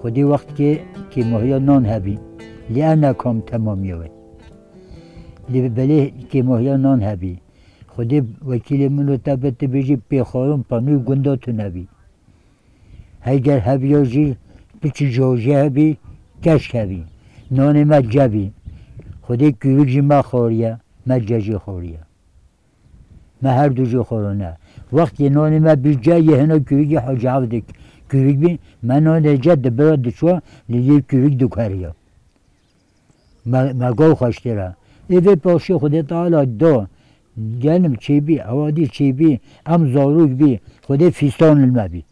خودی وقت که ماهیا نان هبی لیانا کام تمامیه لی بله که ماهیا نان هبی خودی وکیل منو تبت بیجی پیخارم پانوی گنداتو نبی هیگر هبیا جی پیچ جوجه هبی کشک هبی نان ما جبی خودی کیوک جی ما خوریه ما ججی خوریه ما هر دو جو خورونه وقتی نان ما بیجه یه هنو کیوک حجاب دک کیوک بی من نان جد براد دشوا لیه کیوک دو کاریا ما گو خوشتره ایوه پاشی خودی تعالی دو گلم چی بی اوادی چی بی ام زاروک بی خودی فیستان المبی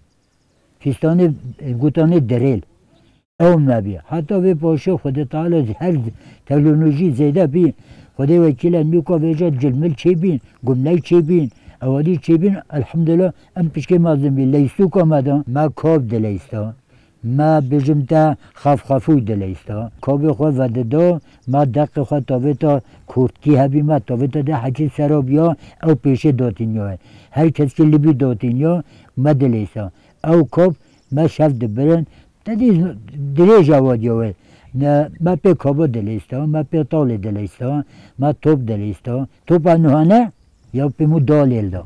فیستان گوتانه دریل اون نبی حتی به پاشه خود تعالی هر تکنولوژی زیده بی خدا وکیل نیوکا ویجا جلمل چی بین گمله چی بین اوادی چی بین الحمدلله ام پیشکه مازم بی لیستو کامدان ما کاب دلیستا ما بجمتا خفوی دلیستا کاب خود وده دا ما دق خود تاوه تا کورتکی هبی ما تاوه تا ده حجی سرابیا او پیشه داتینیا هر کس که لبی داتینیا ما دلیستا او کاب ما شف دبرن تدی دریج آوادیوه نه ما پی کابو دلیستا ما پی طال دلیستا ما توپ دلیستا توپ نهانه یا پی مو دالیل دا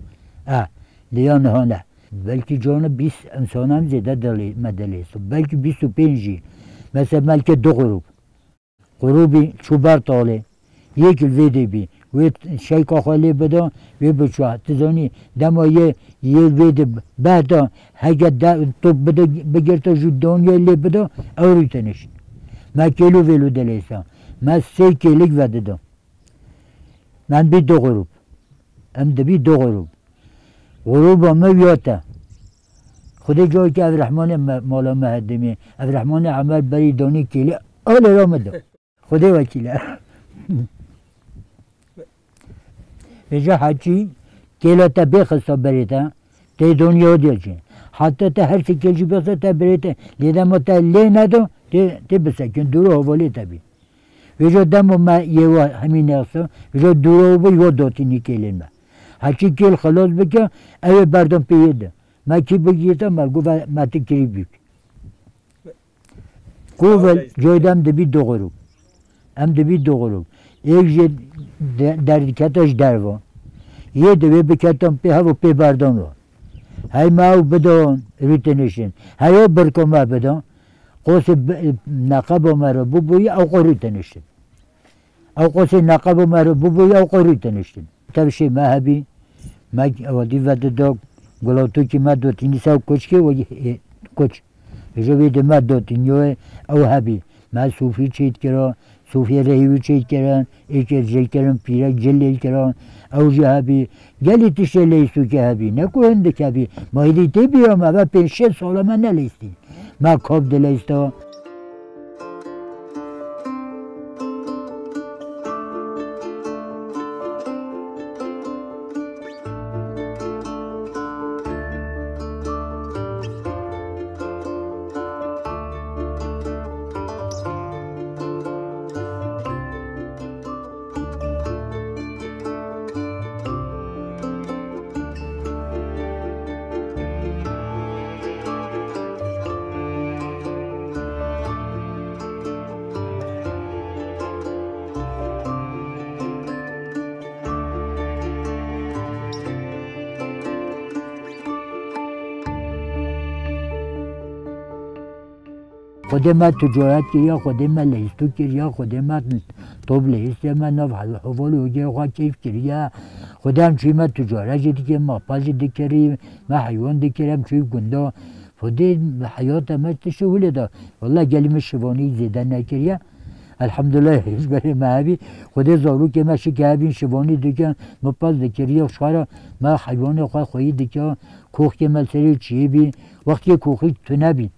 لیا نهانه بلکه جان 20 انسان هم زیده دلیستا بلکه 25 مثلا ملکه دو غروبی چوبر تاله یک الویدی بی و شیکا خالی بدا و بچوه تزانی دما یه وید بعدا هگه تو بدا بگرتا جو دنیا لی بدا اوری تنش ما کیلو ویلو دلیسا ما 3 کیلوگ وده دام من بی دو غروب ام ده بی دو غروب ما ویاتا خودی جایی که عبدالرحمن مالا مهدمی عبدالرحمن عمل بری دانی کیلی آل رامده خودی وکیله بجا حجی کلا تا بخستا بریتا تی دنیا دیلچه حتی تا هر چی کلچی بخستا تا بریتا لیده ما تا لی ندو تی بسکن دورو حوالی تا بی بجا دمو ما یه همین اخستا بجا دورو با یو داتینی کلین ما حجی کل خلاص بکن اوه بردم پیده ما کی بگیرتا ما گو ما تکری بیک گوول جایدم دبی دو غروب ام دبی دو غروب یک جه دردکتاش دروا یه دوی بکتم پی هوا پی بردان رو های ماو بدان ریتنشن های برکو ما بدان قوس نقب ما رو ببوی او قریتنشن او قوس نقب ما رو ببوی او قریتنشن تبشی ما هبی ما اودی وده دا گلاتو که ما دوتینی ساو کچ که و کچ جوید ما دوتینیوه او هبی ما صوفی چید کرا صوفی رهیوی چید کرن ایکر جل کرن پیرک جلیل کرن او جه هبی گلی تشه لیستو که هبی نکو هنده که هبی ما ایدی تی بیام او 5-6 ساله من نلیستی ما کاب دلیستا خود ما تجارت کریا خود ما لیستو کریا خود ما توب لیست ما نو حوالی وگیر خواه کیف کریا خودم چوی ما تجارت جدی که ما پاز دکریم ما حیوان دکریم چوی گنده خود حیات ما تشوله دا والله گلیم شوانی زیده نکریا الحمدلله هیچ برای ما هبی خود زارو که ما شکابین شوانی دکن ما پاز دکریا شخارا ما حیوان خواه خواهی دکا کوخ که ما سری چیه بی وقتی کوخی تو نبین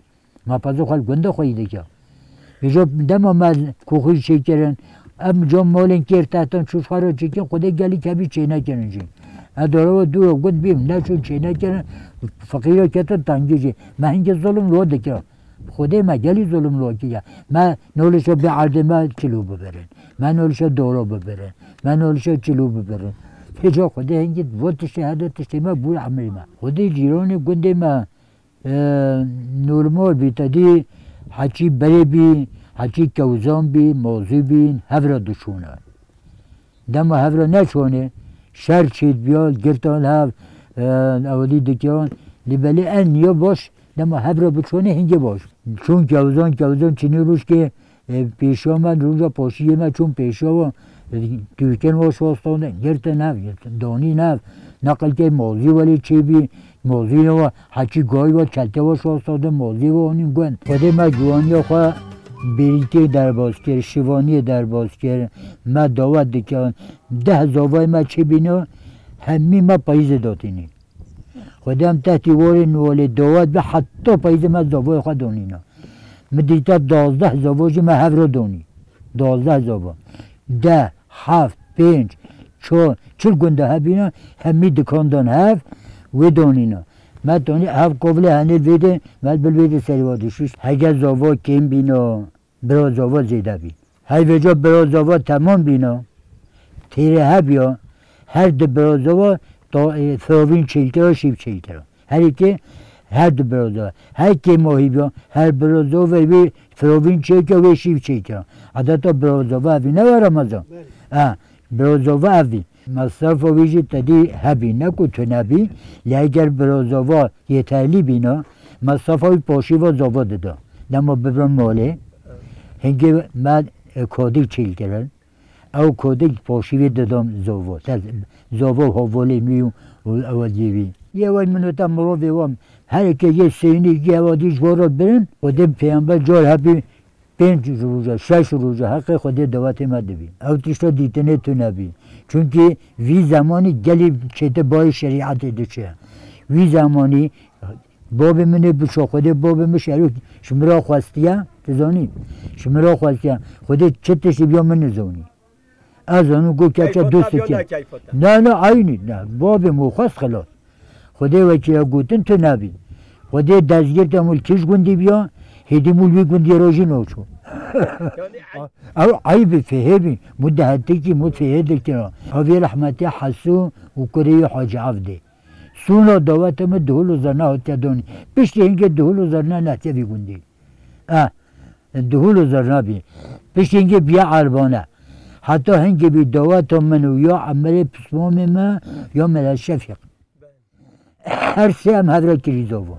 ما پازو خال گنده خواهیده که بجا دم ما کوخی چه کرن ام جام مالن کر تحتان چوش خارا چکن خدا گلی کبی چه نکنن جی اداره و دور گند بیم نه چون چه نکنن فقیرا کتن تنگی جی ما هنگه ظلم رو دکه خدا ما گلی ظلم رو که ما نولشو به عرض ما چلو ببرن ما نولشو دورو ببرن ما نولشو چلو ببرن بجا خدا هنگه وقت شهادت ما بول عمل ما خدا جیران گنده ما نورمال بیتا دی حچی بری بی حچی کوزان بی موضوع بین هفرا دشونه دما هفرا نشونه شر چید بیاد گرتان هف اولی دکیان لیبلی ان یا باش دما هفرا بچونه هنگه باش چون کوزان چینی روش که پیشا من روزا پاشیه من چون پیشا و ترکن واش واستانه گرتن هف دانی نف نقل که موضوع ولی چی بی موضوع و حچی گای و چلته واش واستاده موضوع و اونیم گوند خود ما جوانی خواه بریتی در باز کرد شیوانی در باز کرد ما دعوت دکن 10 زاوای ما چی بینو همی ما پاییز داتینی خودم تحتی واری نوالی دعوت به حتی پاییز ما زاوای خود دونینا مدیتا 12 زاوای ما هفرا دونی 12 زاوا 10 7 5 4 چل گنده ها بینا همی دکاندان هف و دونینا ما دونی هف قبل هنید ویده مال بلویده سریوادشوش هگه زاوا کم بینا برا زاوا زیده بین های وجا برا زاوا تمام بینا تیره ها بیا هر ده برا زاوا فراوین چیلتر و شیب چیلتر هر که هر ده برا زاوا هر که ماهی بیا هر برا زاوا وی فراوین چیلتر و شیب چیلتر عدتا برا زاوا اوی نه رمضان برا زاوا اوی مصرف ویجی تدی هبی نکو تو نبی لیگر برا زاوا یه تحلی بینا مصرف های پاشی و زاوا دادا نما ببرن ماله هنگی من کودک چیل کردن او کودک پاشیوی دادم زاوا زاوا حوالی میو اول یه وای منو تا مروی وام هر که یه سینی که اوادیش وارد برن خودم پیامبر جار هبی 5 روزه 6 روزه حق خود دوات ما دبی او تیشتا دیتنه تو نبی چونکه وی زمانی گلی چته بای شریعت دچه وی زمانی باب منه بچه خود باب مشارو شمرا خواستیا تزانی شمرا خواستیا خود چتشی بیا من نزونی از اونو گو کچه دوست که نه عینی نه باب مخواست خلاص خود وکی گوتن تو نبی خود دزگیر تمول کش گندی بیا هدی مولوی گندی راجی نوچو او عیب فهمی مدهتی که متفهده کرا اوی رحمتی حسو و کری حاج عفده سونا دواتم دهول و زرنا هاتیا دونی پشتی اینکه دهول و زرنا نهتیا بی گندی دهول و زرنا بی پشتی اینکه بیا عربانه حتی هنگه بی دواتم منو یا عمل پسمام ما یا ملال شفیق هر سه هم هفره کری زاوا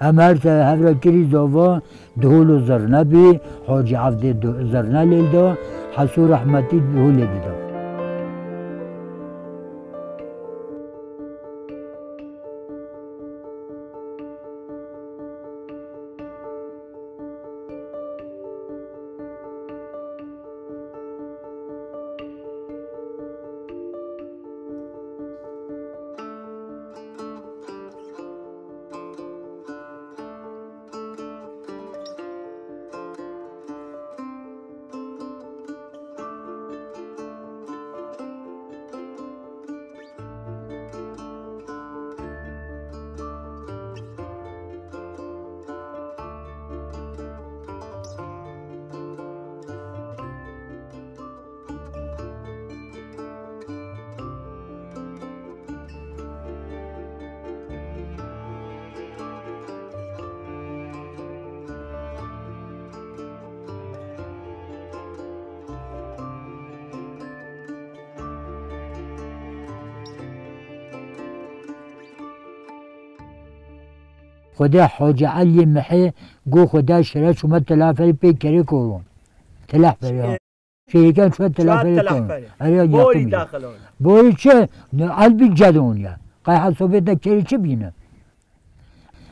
هم هر سه هفره کری زاوا دهول و زرنا بی حاج عفده زرنا لیل دا حسو رحمتی دهول لیل دا خدا حاج علی محی گو خدا شرع شما تلافری پی کری کورون تلافری ها شریکان شما تلافری کورون بوری داخلون بوری چه؟ علبی جدون یا قای حسابت کری چه بینه؟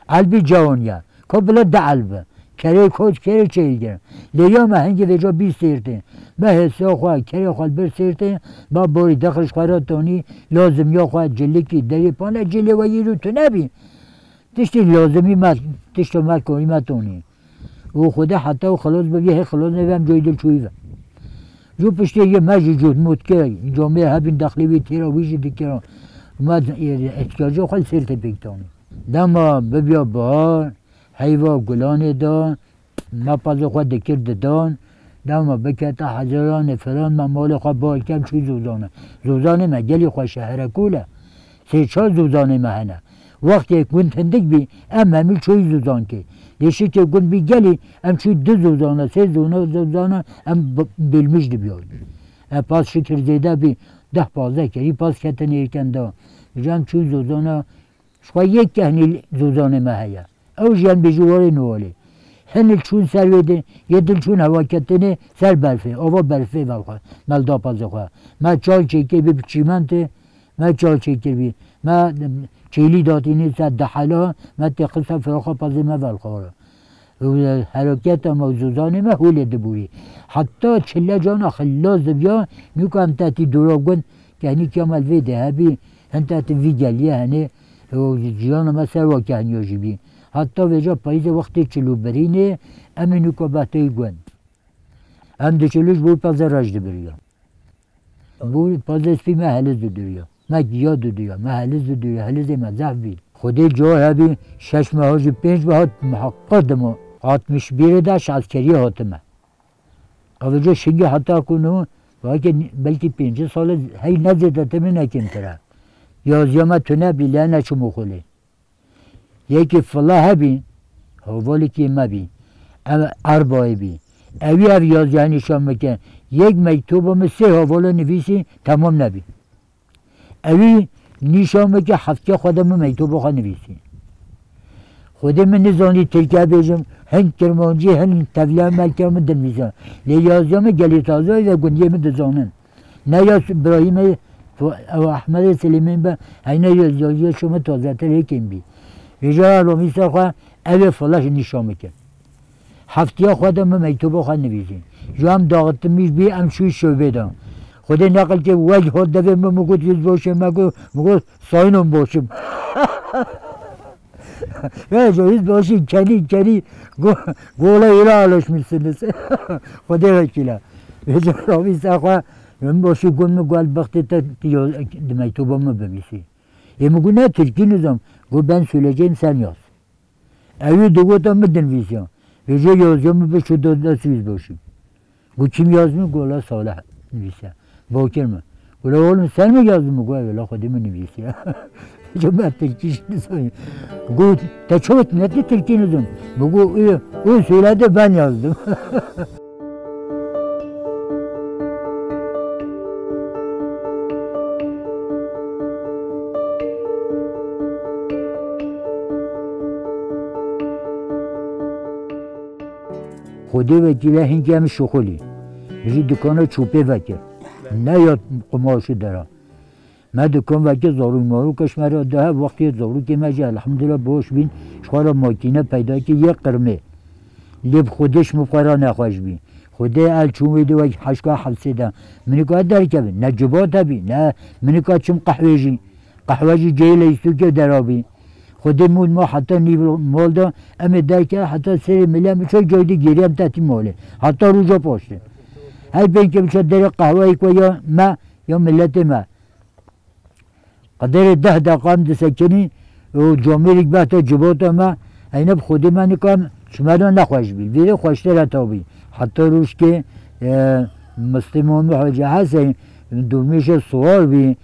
علبی جوان یا که بلا ده علبه کری کوچ کری چه ایگرم لیا ما هنگی وجا بی سیرته ما حسا خواه کری خواه بر سیرته با بوری داخلش خواه تانی لازم یا خواه جلی کی دری پانه جلی و یه رو تو نبین تشتی لازمی ما تشتی ما کنی ما تونی و خدا حتی و خلاص بگه خلاص نبیم جای دل چویی جو پشتی یه مجی جود موت که جامعه هبین داخلی بی تیرا ویجی دیکرا ما اتکاجا خواهی سرت بگتانی دما ببیا بار حیوا گلانه دان ما پازو خواه دکر دان دما بکتا حضران فران ما مال خواه بار کم چوی زوزانه ما گلی خواه شهر کوله 3-4 زوزانه ما هنه وقتی کن تندک بی اما همی چوی زوزان که لیشی که گون بی گلی ام چی دو زودانه سه زودانه ام بلمجد بیاد پاس شکر زیده بی 10-15 کری پاس کتن یکن جام چون زودانه شخوا یک کهنی زودانه مهیا او جان بجواره نواله هنل چون سرویده یه دل چون هوا کتنه سر برفه آوا برفه والخوا ملدا پازخوا ما چال چکر بی چیمنته ما چال چکر بی ما چیلی داتینی سر دحلا ما تقصه فراخا پازه ما والخوا حرکت موضوعانه ما هوله دبوری حتی چله جانا خلاص بیا میگو هم تاتی دروغن که هنی کامل ویده هبی هم تاتی وی گلیه هنی جانا ما سر واقع هنیاجی بی حتی وجا پاییز وقتی چلو برینه امینو که بحتای گون هم ده چلوش بود پازه راج دبریا بود پازه اسپی ما هلز دو ما گیا دو ما هلز دو هلز ما زعف بی خودی جا هبی 6 ماه 5 ماه محقق دمو 61 داش عسکری هاتمه اوجا شنگی حتی کنو واقعا بلکه 5 سال هی نزده تمه نکن تره یازیامه تونه بیله نچو مخوله یکی فلا هبی حوالی که ما بی اربای بی اوی او یازیه نشان مکن یک مکتوب همه 3 حوالا نویسی تمام نبی اوی نشان مکن هفته خودم مکتوب خود نویسی خودم من نزانی ترکیه بیجم هن کرمانجی هن تبلیغ ملکه من دنمیزن لیازیام گلی تازه و گندیه من دزانن نه یا ابراهیم او احمد سلیمان با اینه یازیه شما تازه تر هکیم بی رجا رومی سخوا اوه فلاش نشان میکن هفته خودم من مکتوب خود نویسیم جو هم داغتمیش بی هم شوی شعبه دام خود نقل که وجه خود دوه من مگود یز باشم مگود ساینم باشم یا جویز باشی کنی گوله ایلا علش میسنس خدا وکیله وجه رامی سخوا من باشی گون مگوال بختی تا مکتوبا من بمیسی یه مگو نه ترکی نظام گو ben söyleyeceğim sen yaz. Evi duvarda mı denvizyon? Vece yazıyor mu be şu da siz boşum. Bu kim yazmıyor? Gola Salih nivise. Bakır mı? Gola oğlum sen mi yazdın mı? Gola la kodimi nivise. Vece ben Türkçe şimdi söyleyeyim. Go te çok ne Türkçe nizam. Bu o söyledi ben yazdım. خودی وکیله هنگی هم شغلی بجی دکان چوبه وکیل نه یاد قماشی دارم من دکان وکیل زارو مارو کشمره ده وقتی زارو که مجی الحمدلله باش بین شخوار ماکینه پیدا که یک قرمه لیب خودش مفقرا نخواش بین خودی ال چوبه دو حشکا حبسه ده منی که در که بین نه جبات بی نه منی که چم قهوهجی جیل ایستو که درابی خودی مود ما حتی نیو مال دا اما در که حتی سری ملی هم چه جایدی گیری هم تحتی ماله حتی روزا پاشته هی بین که بچه در قهوه ایکو یا ملت ما قدر 10 دقیقه هم دسکنی و جامعه بحث جبات ما اینه خودی من کام شما رو نخواش بی ویره خوشتر اتابی حتی روش که مسلمان حاجه هست دومیش سوال بی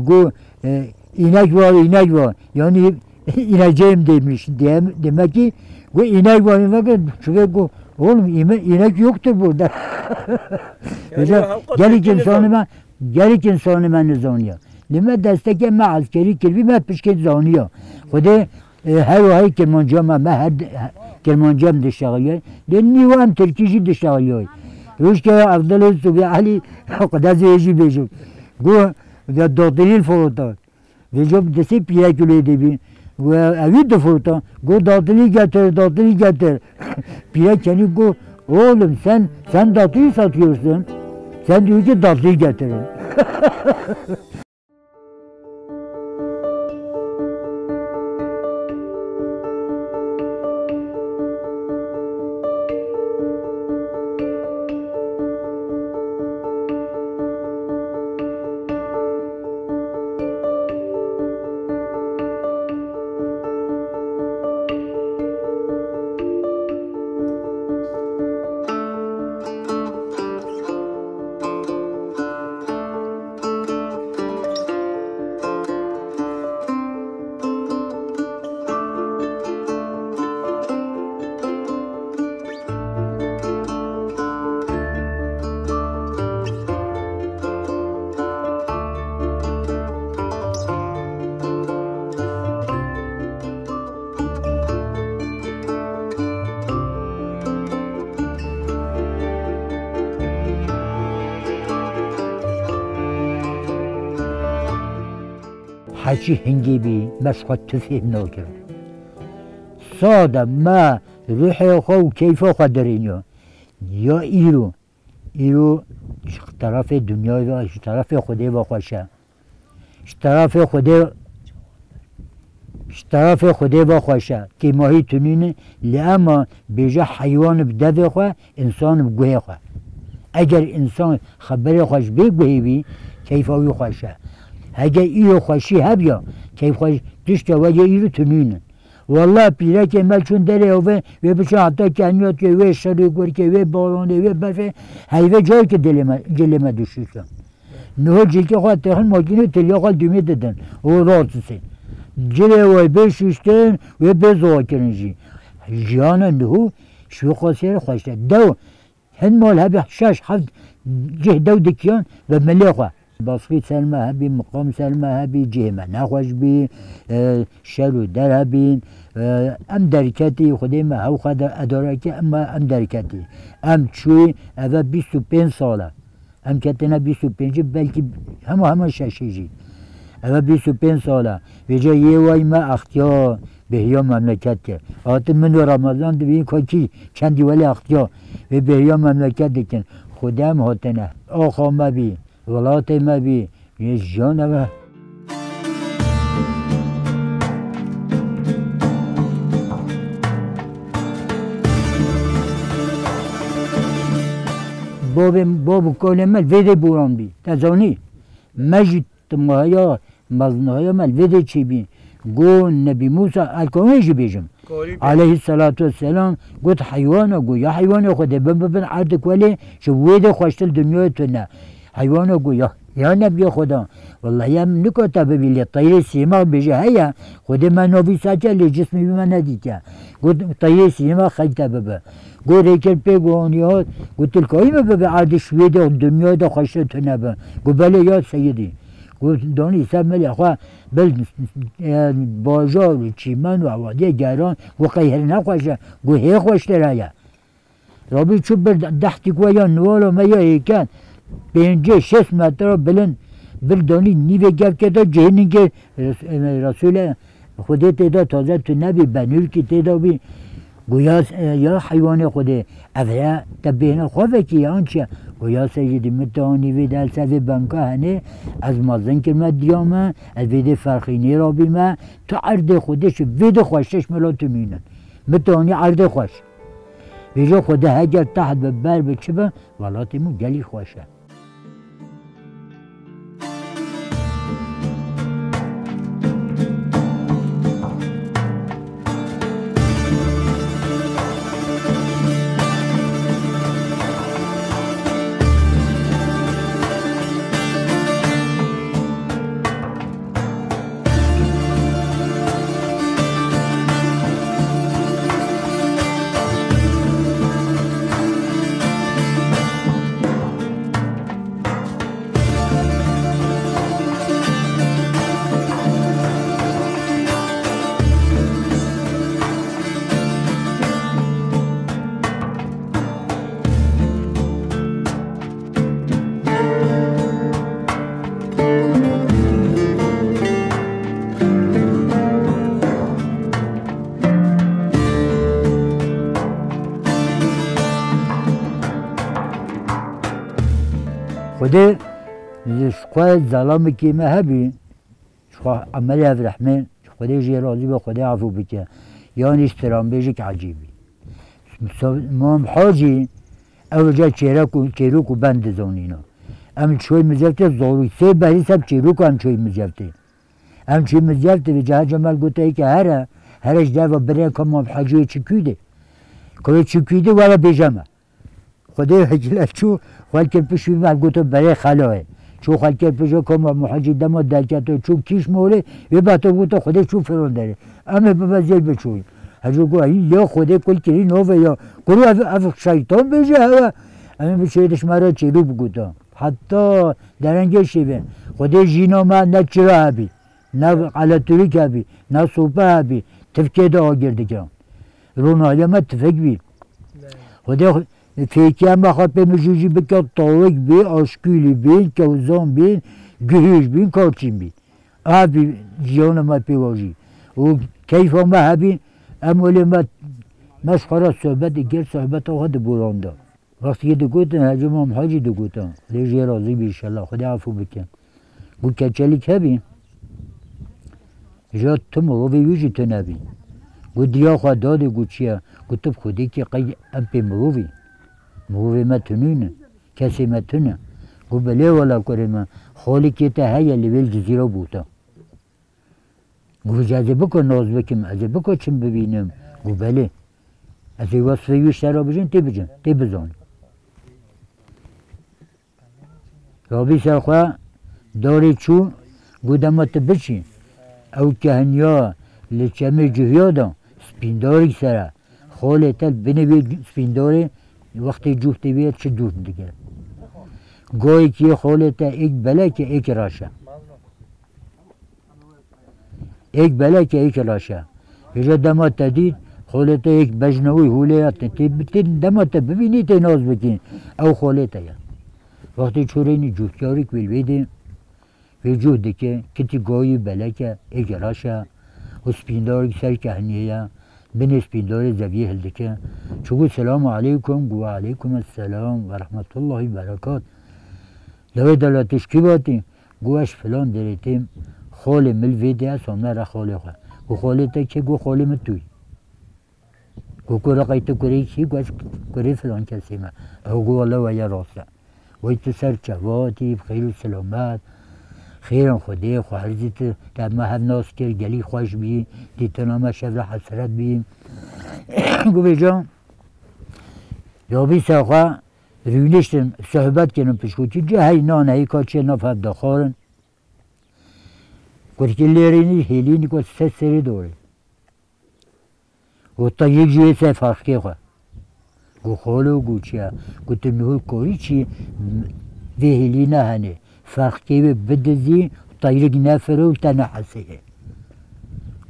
گو اینک var yani ineceğim demiş demek ki bu inek var demek çünkü bu oğlum inek yoktur burada. Gelikin sonuma nizaniya. Lime desteke me askeri kirbi me pişket zaniya. Xude her vahi kermancam me her kermancam dişağıyor. Nivam Türkçe dişağıyor. Ruşke Abdülhamid Subi Ali kadazeci bejik. Bu da doktoril foto. Ve job desi piyakülü debi. Ve evi de foto. Go doktori getir. Piyakeni go. Oğlum sen tatlıyı satıyorsun. Sen diyor ki tatlıyı getirin. حچی هنگی بی مشقت تفهم نکرد ساده ما روح خو و کیف خو درینو یا ایرو طرف دنیای و طرف خودی و خوشه طرف خودی و خوشه که ماهی تنینه لما بیجا حیوان بدو خو انسان بگوه خو اگر انسان خبر خوش بگوهی بی کیف آوی خوشه اگر ایو خوشی هبیا کیف خوش دشت و ایرو تنینه والله پیره که مل چون داره و بچه حتی کنیات که وی شروع گر که وی بارانه وی برفه هیوه جایی که جلمه دوشیشم نه جی که خواهد تخن ماکینه تلیا خواهد دومی دادن و راتسه جله وی بشوشتن وی بزوا کرنجی جیانا نهو شو خاصی خوشته دو هن مال هبی 6-7 جه دو دکیان و ملی خواه باسقی سلمه هبی مقام سلمه هبی جهمه نخوش بی شلو در هبی ام درکتی خودی ما هاو خود اداره که اما ام درکتی ام چوی اوه 25 ساله ام کتنا 25 بلکه همه ششیجی اوه 25 ساله ویجا یه وای ما اختیار بهیا مملکت که آت من و رمضان دوین که چندی ولی اختیار و بهیا مملکت دکن خودم هاتنه آخا ما بی ولات ما بی یه جان اوه باب کلمه ویده بوران بی تزانی مجد ماهیا مزنهایا مل ویده چی بی گو نبی موسی الکومیجی بیجم علیه السلام گوت حیوانا گو یا حیوانا خوده ببین عردک ولی شو ویده خوشتل دنیای تو نه حیوانا گو یا نبی خدا والله یم نکاته ببیلی طیر سیما بیجه هیا خوده من نبی ساچه لی جسمی بی من ندیده گوت طیر سیما خیلته ببه گو ریکل پی گوانیات گو تلکایی ببه عرد شویده دنیای دا خوشتل تو نبه گو بله یاد سیدی گو دانی سب ملی خواه بل باجار و چیمن و عوادی گران گو قیهر نخوشه گو هی خوشتر هیا رابی چوب بر دحتی گو یا نوالا میا ایکن 5-6 متر بلند بل دانی نیوه گفت که دا جهنی که رسول خودی تیدا تازه تو نبی بنور که تیدا بی گویا یا حیوان خوده اوه تبینه خواه که یا آنچه گویا سیدی متانی وید السوی بنکا هنه از مازن کرمه دیامه از وید فرخینی را بیمه تو عرض خودش وید خوشش ملاتو مینن متانی عرض خوش ویجا خوده هگر تحت ببر بچه با ولاتیمو گلی خوشه خودی شقای ظلامی که ما هبی شقا عملی هف رحمه خودی جی راضی با خودی عفو بکه یعنی اشترام بیجی که عجیبی مام حاجی اول جا چیروک و بند زونینا ام چوی مزفته زوری سه بری سب چیروک هم چوی مزفته ام چوی مزفته به جه جمال گوته ای که هرش ده و بره که مام حاجی چکیده که چکیده ولا بیجمه خودی هجلت چو خواهد که پیش بیمار گوته برای خلاه چو خواهد که پیش کم محاجی دما درکت چو کیش موله یه بطا گوته خودی چو فرون داره اما ببزیل بچوی هجو گوه این یا خودی کل کری نوه یا گروه اف شیطان بیجه هوا اما بچویدش مرا چیرو بگوته حتی درنگه شیبه خودی جینا ما نه چرا هبی نه علتوریک هبی نه سوپه هبی تفکه ده آگرده کن رونالی ما تفک بی خودی فیکی هم بخواد به مجوزی بکن تاوک بین، آشکولی بین، کوزان بین، گهیش بین، کارچین بین آبی جیان ما پیواجی و کیف ما هبی امولی ما مشخرا صحبت گر صحبت آقا دبورانده وقتی که دگوتن حجم هم حاجی دگوتن لیجی راضی بیشالله خدا عفو بکن گو کچلی که بین جا تو مروی ویجی تو نبین گو دریا خواه داده گو چیه گو تو خودی که قی ام پی مروی ما تنونه کسی ما تونه گو بله والا کره من خالی که تا هیا لیویل جزیره بوده گو جازه بکن ناز بکن ازه بکن چم ببینم گو بله از ای وصفه ویشتر را بجن تی بزن رابی سرخواه داری چون گو دمت بچین او کهنیا لچمه جهیادا سپینداری سره خاله تل بنوی سپینداری وقتی جوهتی بیاد چه دوست دیگه گوی که خاله تا ایک بله که ایک راشه ایک بله که ایک راشه یجا دمت دید خاله تا ایک بجنوی هولیات تی دمت ببینی تی ناز بکن او خاله تا یا وقتی چورینی جوهتیاری کل بیدیم و جوهده که کتی گوی بله که ایک راشه و سپینداری سر کهنیه بین سپینداری زویه هلده که چگو سلام علیکم گو علیکم السلام و رحمت الله و برکات دوی دلاتش کی باتی گوش فلان دریتیم خاله ملویده است هم نره خاله خواه گو خاله تا که گو خاله متوی گو کرا قیتو کری چی گوش کری فلان کسی ما او گو الله و یا راسته وی تو سر چواتی بخیر و سلامت خیرم خوده خواهرزیت در محب ناس کر گلی خوش بی دیتنا ما شبر حسرت بیم گو بیجان رابی ساخواه رویلشتم صحبت کنم پشکوچی جه های نان های کاچه نفت دخارن گوش که لیرینی هیلینی که سری دوره و تا یک جوی سه فرقی خواه گو خالو گو چیه گو تو نهول کوری چی وی هیلی نه هنه فرقی به بدزی طایرگ نفره و تا نحسه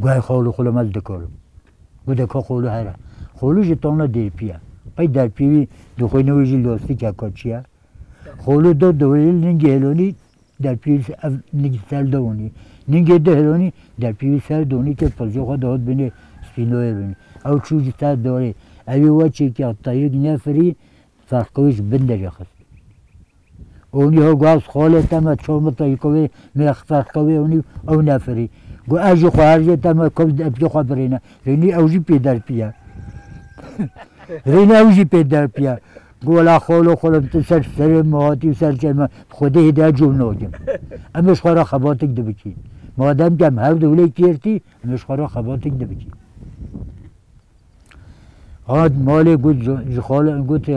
گو های خالو خلو مز دکارم گو دکا خالو هره خالو جتانا دیر پیه پای در پیوی دخوی نویجی لاستی که کچیه خالو دو دوری ننگی هلونی در پیوی ننگی سر دونی ننگی ده هلونی در پیوی سر دونی که پزی خواه داد بینه سپینوی بینه او چوجی سر داره اوی وچی که طایرگ نفری فرقویش بندر خست اونی ها گاز خاله تمه چوم تایکوی میخ فرقوی اونی او نفری گو اجی خواهرجه تمه کم ابجی خواه برینه رینی اوجی پیدر پیه رینی اوجی پیدر پیه گو لا خالو خالم تو سر مهاتی سر چرمه خوده هده جون ناگم امش خواه را خباتک ده بکی مادم کم هر دوله کیرتی امش خواه را خباتک ده بکی هاد مالی گوت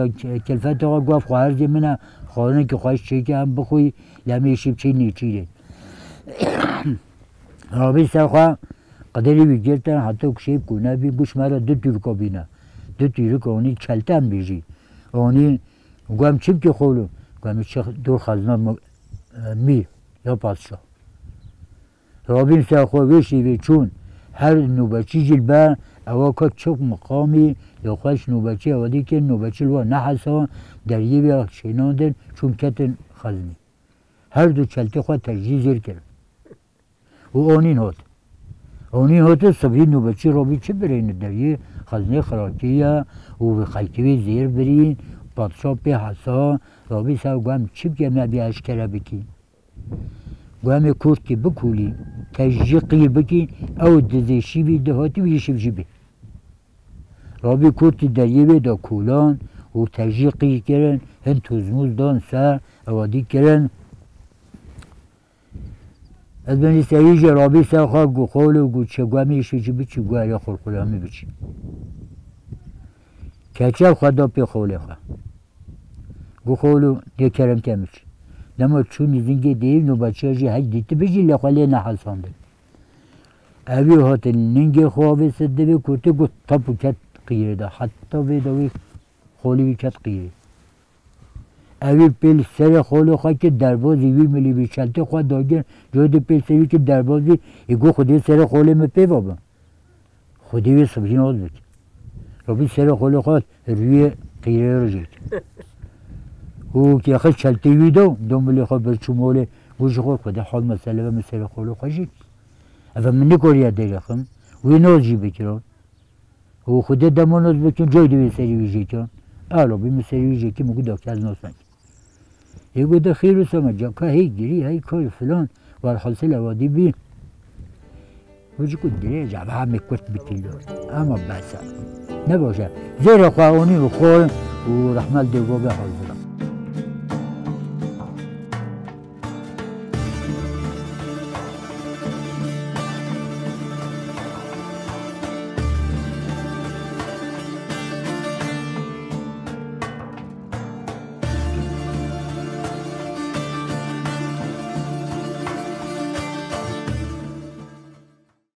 کلفت آقا گفت خواهرزی منه خواهرن که خواهش چه که هم بخوی لمیشیب چه نیچیره رابی سرخواه قدری بگیرتن حتی کشیب کنه بی گوش مرا دو تیرکا بینه دو تیرکا اونی چلته هم بیجی اونی گوهم چیم که خولو گوهم چه دور خزنه میر یا پادشاه رابی سرخواه ویشی وی چون هر نوبچی جلبه اوا که چوک مقامی یا خوش نوبچی اوادی که نوبچی لوا نحسا در یه بیا شیناندن چون کتن خزنی هر دو چلتی خواه تجزیه زیر کرد و آنین هات صبحی نوبچی رابی چه برین در یه خزنه خراکیه و به خیکوی زیر برین پادشاه پی حسا رابی سا گوهم چی بگم نبی اشکره بکی گوهم کرد که بکولی تجزیه قیر بکی او دزشی بی دهاتی بیشی بجی بی رابی کرد دریه بی دا کولان و تجزیه قیر کرن هن توزموز دان سر اوادی کرن از بینی سریج رابی سر خواه گو خالو گو چه گوهمی ایشی چی بچی گوه یا خلقلامی بچی کچه خواه دا پی خاله خواه گو خالو دی کرم کمش نما چون زنگی دیو نو بچه جی هج دیتی بجی لخوالی نحسانده اوی هات ننگی خواه سده بی کرده گو تاپو کت قیره ده حتی بی دوی خالی بی کت قیره اوی پیل سر خالی خواه که درباز ایوی ملی بی چلته خواه داگر جای پیل سری که درباز بی ایگو خودی سر خالی می پی بابا خودی بی صبحی ناز بکی رابی سر خالی خواه روی قیره رو جید او که خیلی چلته وی دو ملی خواه برچو ماله وش غور خدا حال مسألة و مسألة خلو خشيت أفهم من نكوريا ديرخم وينوز جي بكرون هو خدا دمانوز بكون جاي دوي سري ويجي كان ألو بمسري ويجي كي مقول دكتور ناسن يقول ده خير وسما جا كهي جري هاي كل فلان والحاصل وادي بي وجي كنت دري جاب هم كنت بتلو أما بس نبوشه زير قانوني وخور ورحمة الله حاضر